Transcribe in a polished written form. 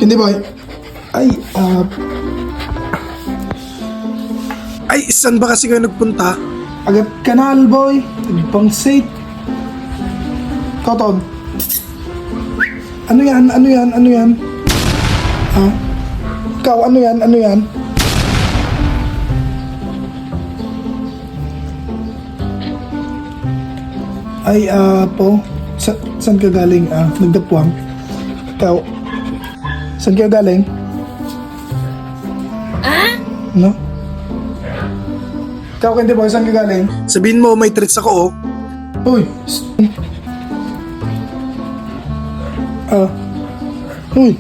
Hindi boy. Ay, ay, saan ba kasi kayo nagpunta? Agat kanal boy. Pang-safe. Kotod. Ano yan? Ano yan? Ano yan? Ha? Ikaw, ano yan? Ano yan? Ay, po. Saan ka galing? Nagdapuang. Ikaw. Saan ka galing? No? Ikaw, hindi boy, saan ka galing? Sabihin mo, may treats ako, oh. Uy! Uy!